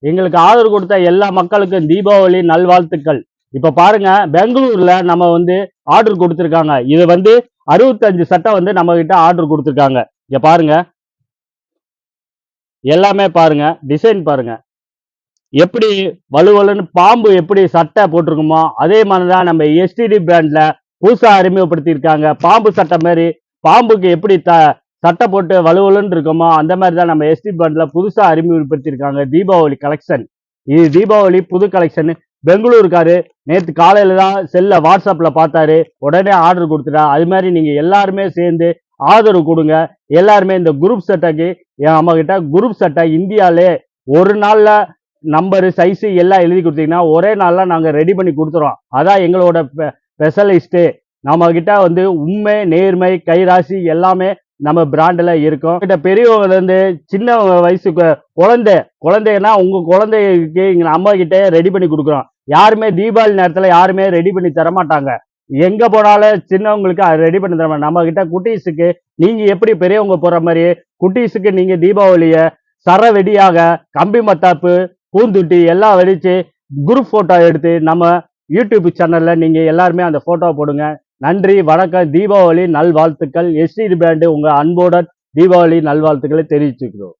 எங்களுக்கு ஆதரவு கொடுத்த எல்லா மக்களுக்கும் தீபாவளி நல்வாழ்த்துக்கள். இப்ப பாருங்க, பெங்களூர்ல நம்ம வந்து ஆர்டர் கொடுத்திருக்காங்க. இது வந்து 65 சட்டை வந்து நம்ம கிட்ட ஆர்டர் கொடுத்திருக்காங்க. இங்க பாருங்க, எல்லாமே பாருங்க, டிசைன் பாருங்க. எப்படி வலுவலுன்னு பாம்பு எப்படி சட்டை போட்டிருக்குமோ அதே மாதிரிதான் நம்ம எஸ்டிடி பிராண்ட்ல புதுசா அறிமுகப்படுத்தி இருக்காங்க. பாம்பு சட்டை மாதிரி பாம்புக்கு எப்படி சட்டை போட்டு வலுவலுன்னு இருக்குமோ அந்த மாதிரி தான் நம்ம எஸ்டி பிராண்ட்ல புதுசா அறிமுகப்படுத்தி இருக்காங்க. தீபாவளி கலெக்ஷன், இது தீபாவளி புது கலெக்ஷன். பெங்களூருக்காரு நேற்று காலையில தான் செல்ல வாட்ஸ்அப்ல பார்த்தாரு, உடனே ஆர்டர் கொடுத்துட்டா. அது மாதிரி நீங்க எல்லாருமே சேர்ந்து ஆதரவு கொடுங்க. எல்லாருமே இந்த குரூப் சட்டைக்கு நம்ம கிட்ட குரூப் சட்டை இந்தியாலே ஒரு நாள்ல நம்பரு சைஸு எல்லாம் எழுதி கொடுத்தீங்கன்னா ஒரே நாள்ல நாங்க ரெடி பண்ணி கொடுத்துறோம். அதான் எங்களோட ஸ்பெஷலிஸ்ட். நம்ம கிட்ட வந்து உண்மை, நேர்மை, கைராசி எல்லாமே நம்ம பிராண்ட்ல இருக்கும். கிட்ட பெரியவங்க இருந்து சின்ன வயசு குழந்தைன்னா உங்க குழந்தைக்கு நம்ம கிட்ட ரெடி பண்ணி கொடுக்குறோம். யாருமே தீபாவளி நேரத்துல யாருமே ரெடி பண்ணி தர மாட்டாங்க. எங்க போனாலும் சின்னவங்களுக்கு ரெடி பண்ணி தர மாட்டாங்க. நம்ம கிட்ட குட்டீஸுக்கு நீங்க எப்படி பெரியவங்க போற மாதிரி குட்டீஸுக்கு நீங்க தீபாவளிய சரவெடியாக கம்பி மத்தாப்பு, பூந்துட்டி எல்லாம் வெடிச்சு குரூப் போட்டோ எடுத்து நம்ம யூடியூப் சேனல்ல நீங்க எல்லாருமே அந்த போட்டோ போடுங்க. நன்றி, வணக்கம். தீபாவளி நல்வாழ்த்துக்கள். எஸ்டி பிராண்டு உங்க அன்போட தீபாவளி நல்வாழ்த்துக்களை தெரிவிச்சுக்கிறோம்.